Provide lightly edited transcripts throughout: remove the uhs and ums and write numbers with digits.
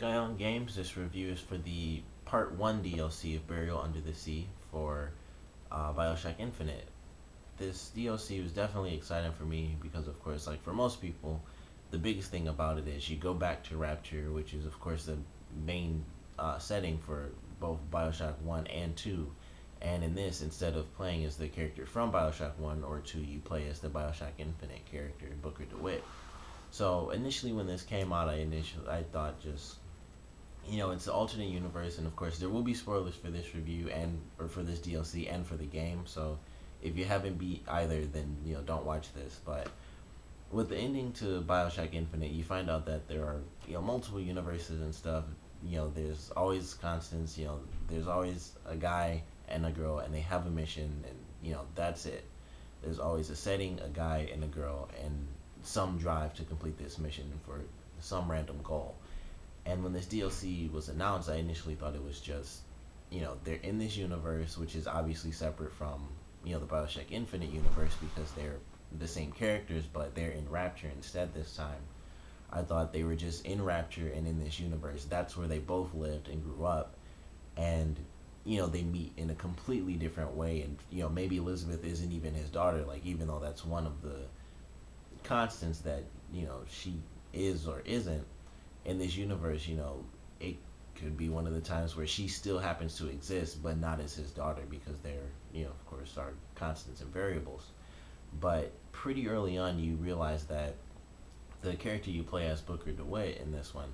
Guy on Games. This review is for the Part 1 DLC of Burial Under the Sea for Bioshock Infinite. This DLC was definitely exciting for me because, of course, like for most people, the biggest thing about it is you go back to Rapture, which is, of course, the main setting for both Bioshock 1 and 2. And in this, instead of playing as the character from Bioshock 1 or 2, you play as the Bioshock Infinite character, Booker DeWitt. So initially, when this came out, I thought just it's an alternate universe, and of course there will be spoilers for this review and or for this DLC and for the game. So if you haven't beat either, then don't watch this. But with the ending to Bioshock Infinite, you find out that there are multiple universes and stuff. There's always constants. There's always a guy and a girl, and they have a mission, and that's it. There's always a setting, a guy, and a girl, and some drive to complete this mission for some random goal. And when this DLC was announced, I initially thought it was just, they're in this universe, which is obviously separate from, the Bioshock Infinite universe because they're the same characters, but they're in Rapture instead this time. I thought they were just in Rapture and in this universe. That's where they both lived and grew up. And, they meet in a completely different way. And, maybe Elizabeth isn't even his daughter, like, even though that's one of the constants that, she is or isn't in this universe, it could be one of the times where she still happens to exist, but not as his daughter because they're, of course, are constants and variables. But pretty early on, you realize that the character you play as Booker DeWitt in this one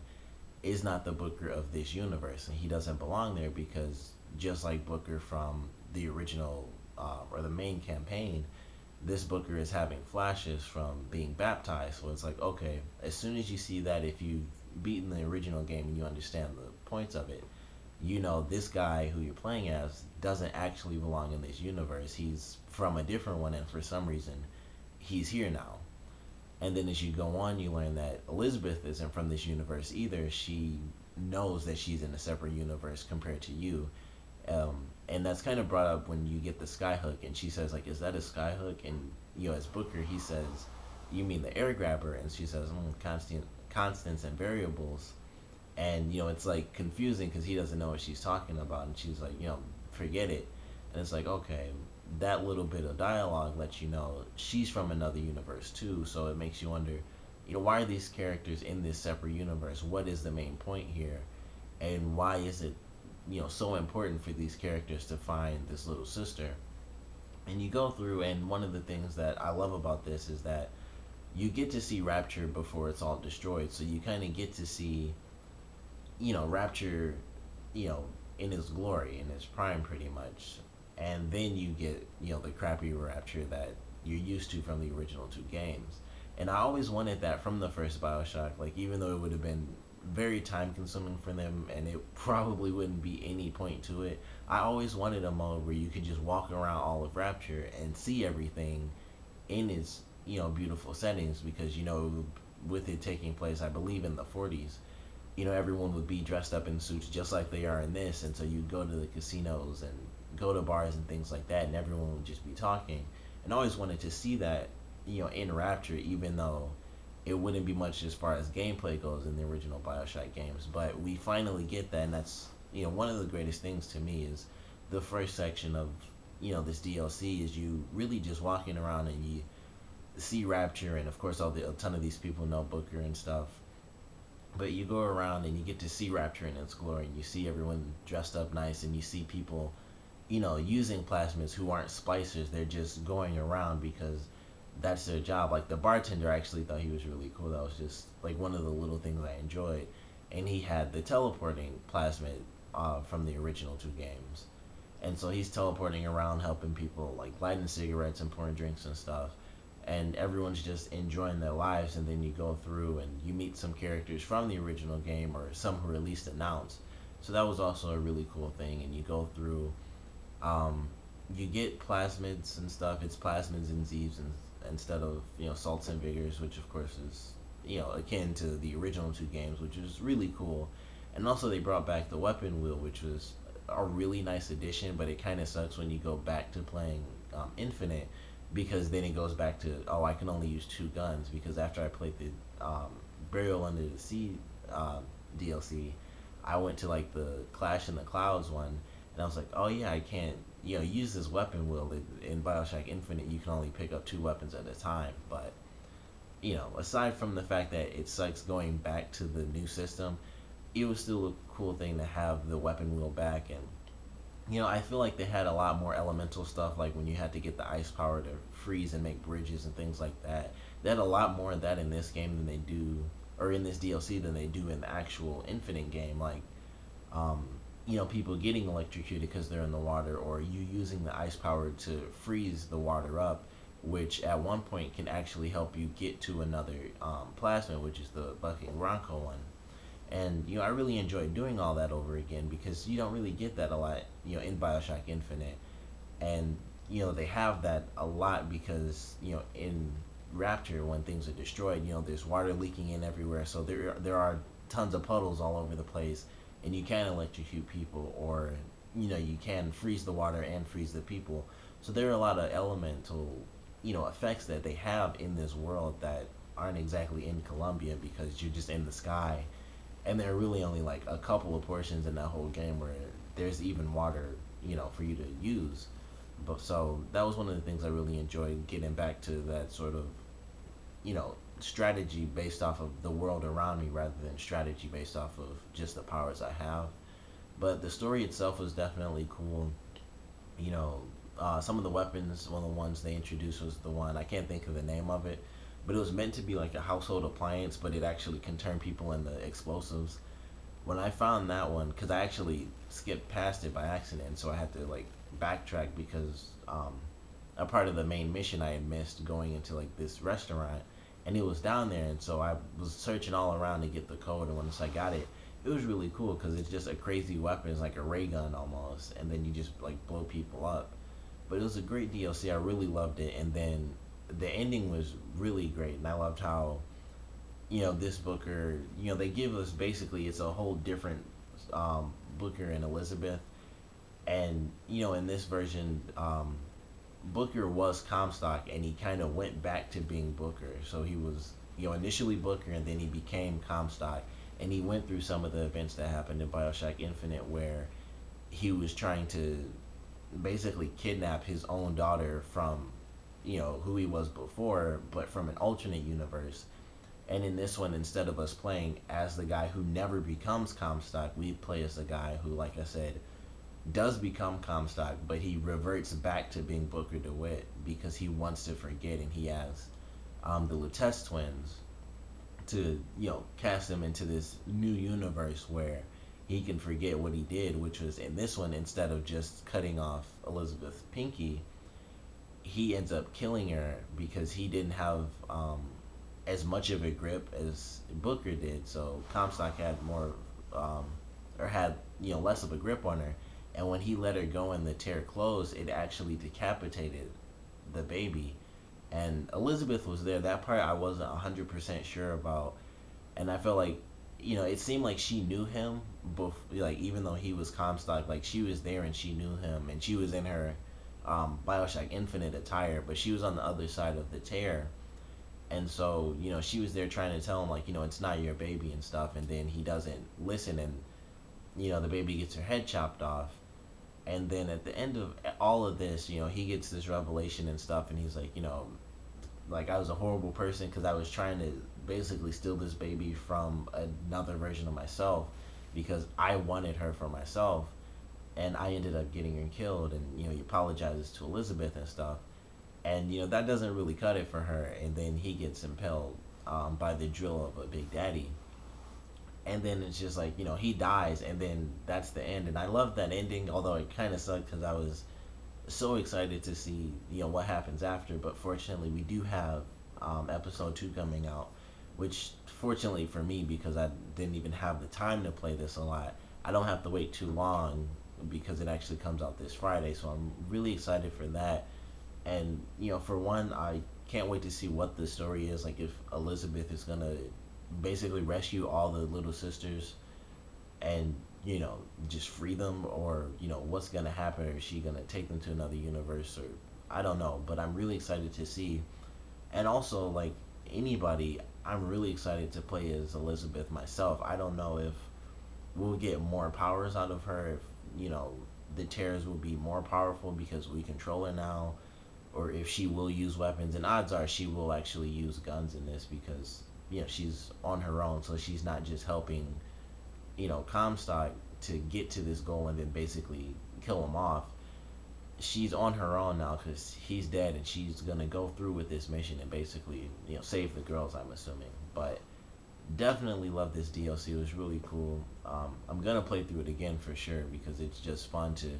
is not the Booker of this universe, and he doesn't belong there because just like Booker from the original or the main campaign, this Booker is having flashes from being baptized. So it's like, okay, as soon as you see that, if you've beaten the original game and you understand the points of it, this guy who you're playing as doesn't actually belong in this universe. He's from a different one, and for some reason, he's here now. And then as you go on, you learn that Elizabeth isn't from this universe either. She knows that she's in a separate universe compared to you. And that's kind of brought up when you get the skyhook, and she says, like, is that a skyhook? And, as Booker, he says, you mean the air grabber? And she says, constants and variables. And, it's, like, confusing because he doesn't know what she's talking about. And she's like, forget it. And it's like, okay, that little bit of dialogue lets you know she's from another universe, too. So it makes you wonder, why are these characters in this separate universe? What is the main point here? And why is it so important for these characters to find this little sister? And you go through, and one of the things that I love about this is that you get to see Rapture before it's all destroyed. So you kind of get to see, Rapture, in his glory, in his prime, pretty much. And then you get, the crappy Rapture that you're used to from the original two games. And I always wanted that from the first Bioshock. Like, even though it would have been very time consuming for them and it probably wouldn't be any point to it, I always wanted a mode where you could just walk around all of Rapture and see everything in its beautiful settings, because with it taking place, I believe, in the 40s, everyone would be dressed up in suits just like they are in this, and so you'd go to the casinos and go to bars and things like that, and everyone would just be talking. And I always wanted to see that in Rapture, even though it wouldn't be much as far as gameplay goes in the original Bioshock games. But we finally get that, and that's one of the greatest things to me is the first section of this DLC is you really just walking around and you see Rapture, and of course a ton of these people know Booker and stuff. But you go around and you get to see Rapture in its glory, and you see everyone dressed up nice, and you see people using plasmids who aren't splicers. They're just going around because that's their job. Like the bartender, I actually thought he was really cool. That was just like one of the little things I enjoyed. And he had the teleporting plasmid from the original two games. And so he's teleporting around helping people, like lighting cigarettes and pouring drinks and stuff. And everyone's just enjoying their lives. And then you go through and you meet some characters from the original game, or some who were at least announced. So that was also a really cool thing. And you go through, you get plasmids and stuff. It's plasmids and Zeebs and instead of salts and vigors, which of course is akin to the original two games, which is really cool. And also they brought back the weapon wheel, which was a really nice addition, but it kind of sucks when you go back to playing Infinite, because then it goes back to, oh, I can only use two guns, because after I played the Burial Under the Sea DLC, I went to like the Clash in the Clouds one, and I was like, oh yeah, I can't use this weapon wheel in Bioshock Infinite. You can only pick up two weapons at a time, but aside from the fact that it sucks going back to the new system, it was still a cool thing to have the weapon wheel back. And I feel like they had a lot more elemental stuff, like when you had to get the ice power to freeze and make bridges and things like that. They had a lot more of that in this game than they do, or in this DLC than they do in the actual Infinite game. Like, um, people getting electrocuted because they're in the water, or you using the ice power to freeze the water up, which at one point can actually help you get to another plasma, which is the Bucking Bronco one. And I really enjoyed doing all that over again because you don't really get that a lot, in Bioshock Infinite. And they have that a lot because in Rapture, when things are destroyed, there's water leaking in everywhere, so there are tons of puddles all over the place, and you can electrocute people, or you can freeze the water and freeze the people. So there are a lot of elemental effects that they have in this world that aren't exactly in Colombia because you're just in the sky, and there are really only like a couple of portions in that whole game where there's even water for you to use. But so that was one of the things I really enjoyed, getting back to that sort of strategy based off of the world around me rather than strategy based off of just the powers I have. But the story itself was definitely cool. you know some of the weapons, one of the ones they introduced was the one, I can't think of the name of it, but it was meant to be like a household appliance, but it actually can turn people into explosives. When I found that one, because I actually skipped past it by accident, so I had to like backtrack because a part of the main mission I had missed going into like this restaurant, and it was down there, and so I was searching all around to get the code, and once I got it, it was really cool because it's just a crazy weapon. It's like a ray gun almost, and then you just like blow people up. But it was a great DLC. I really loved it, and then the ending was really great, and I loved how this Booker, they give us basically it's a whole different Booker and Elizabeth, and in this version, Booker was Comstock, and he kind of went back to being Booker. So he was initially Booker, and then he became Comstock, and he went through some of the events that happened in Bioshock Infinite where he was trying to basically kidnap his own daughter from who he was before, but from an alternate universe. And in this one, instead of us playing as the guy who never becomes Comstock, we play as the guy who, like I said, does become Comstock, but he reverts back to being Booker DeWitt because he wants to forget, and he has the Lutece twins to cast him into this new universe where he can forget what he did, which was in this one, instead of just cutting off Elizabeth Pinky, he ends up killing her because he didn't have as much of a grip as Booker did. So Comstock had more, or had less of a grip on her, and when he let her go and the tear closed, it actually decapitated the baby. And Elizabeth was there. That part I wasn't 100% sure about, and I felt like it seemed like she knew him, like even though he was Comstock, like she was there and she knew him, and she was in her Bioshock Infinite attire, but she was on the other side of the tear. And so she was there trying to tell him like it's not your baby and stuff, and then he doesn't listen, and the baby gets her head chopped off. And then at the end of all of this, he gets this revelation and stuff, and he's like, like I was a horrible person because I was trying to basically steal this baby from another version of myself because I wanted her for myself, and I ended up getting her killed. And he apologizes to Elizabeth and stuff, and that doesn't really cut it for her. And then he gets impaled by the drill of a Big Daddy, and then it's just like he dies, and then that's the end. And I love that ending, although it kind of sucked because I was so excited to see what happens after. But fortunately, we do have episode 2 coming out, which fortunately for me, because I didn't even have the time to play this a lot, I don't have to wait too long because it actually comes out this Friday. So I'm really excited for that. And for one, I can't wait to see what the story is, like if Elizabeth is gonna basically rescue all the little sisters and just free them, or what's gonna happen. Or is she gonna take them to another universe, or I don't know. But I'm really excited to see. And also, like anybody, I'm really excited to play as Elizabeth myself. I don't know if we'll get more powers out of her, if, the tears will be more powerful because we control her now, or if she will use weapons. And odds are she will actually use guns in this because, she's on her own, so she's not just helping, Comstock to get to this goal and then basically kill him off. She's on her own now because he's dead, and she's gonna go through with this mission and basically, save the girls. I'm assuming, but definitely love this DLC. It was really cool. I'm gonna play through it again for sure because it's just fun to,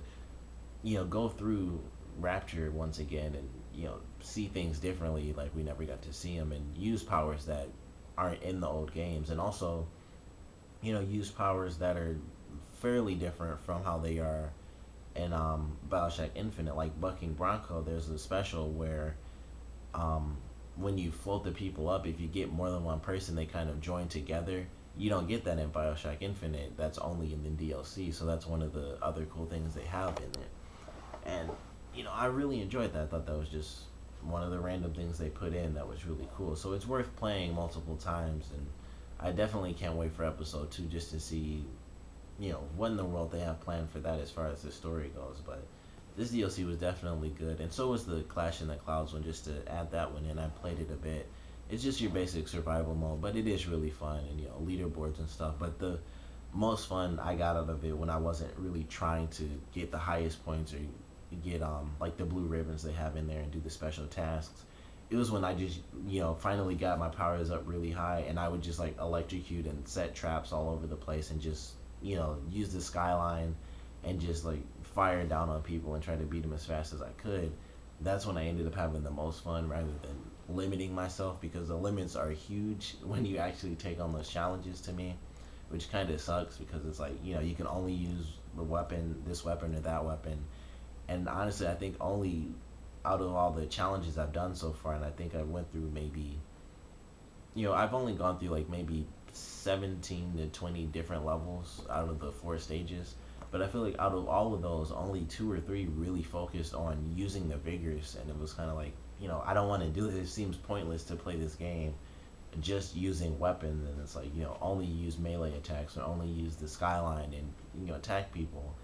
go through Rapture once again and see things differently, like we never got to see them, and use powers that aren't in the old games, and also, use powers that are fairly different from how they are in Bioshock Infinite. Like Bucking Bronco, there's a special where um, when you float the people up, if you get more than one person, they kind of join together. You don't get that in Bioshock Infinite. That's only in the DLC. So that's one of the other cool things they have in it. And I really enjoyed that. I thought that was just one of the random things they put in that was really cool. So it's worth playing multiple times, and I definitely can't wait for episode 2 just to see what in the world they have planned for that as far as the story goes. But this DLC was definitely good, and so was the Clash in the Clouds one. Just to add that one in, I played it a bit. It's just your basic survival mode, but it is really fun, and leaderboards and stuff. But the most fun I got out of it when I wasn't really trying to get the highest points or get like the blue ribbons they have in there and do the special tasks. It was when I just finally got my powers up really high, and I would just like electrocute and set traps all over the place and just use the skyline and just like fire down on people and try to beat them as fast as I could. That's when I ended up having the most fun rather than limiting myself, because the limits are huge when you actually take on those challenges to me, which kind of sucks because it's like, you can only use this weapon or that weapon. And honestly, I think only out of all the challenges I've done so far, and I think I went through maybe, I've only gone through like maybe 17 to 20 different levels out of the 4 stages. But I feel like out of all of those, only 2 or 3 really focused on using the vigors, and it was kind of like, I don't want to do this. It seems pointless to play this game just using weapons, and it's like, only use melee attacks or only use the skyline and attack people.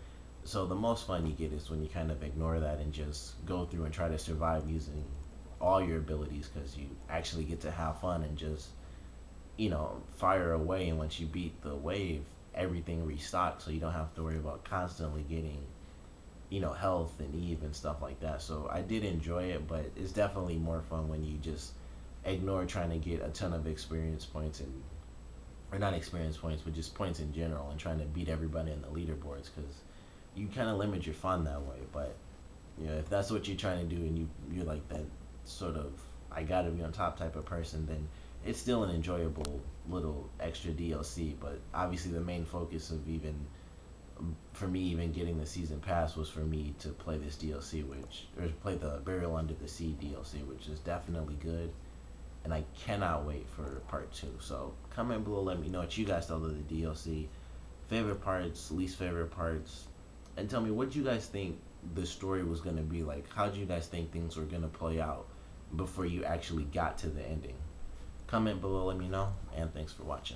So the most fun you get is when you kind of ignore that and just go through and try to survive using all your abilities, because you actually get to have fun and just fire away. And once you beat the wave, everything restocks, so you don't have to worry about constantly getting health and Eve and stuff like that. So I did enjoy it, but it's definitely more fun when you just ignore trying to get a ton of experience points, and or not experience points, but just points in general, and trying to beat everybody in the leaderboards, because you kind of limit your fun that way. But if that's what you're trying to do, and you're like that sort of I gotta be on top type of person, then it's still an enjoyable little extra DLC. But obviously the main focus of even for me even getting the season pass was for me to play this DLC, or play the Burial Under the Sea DLC, which is definitely good, and I cannot wait for part 2. So comment below, let me know what you guys thought of the DLC, favorite parts, least favorite parts, and tell me what you guys think the story was going to be like. How do you guys think things were going to play out before you actually got to the ending? Comment below, let me know, and thanks for watching.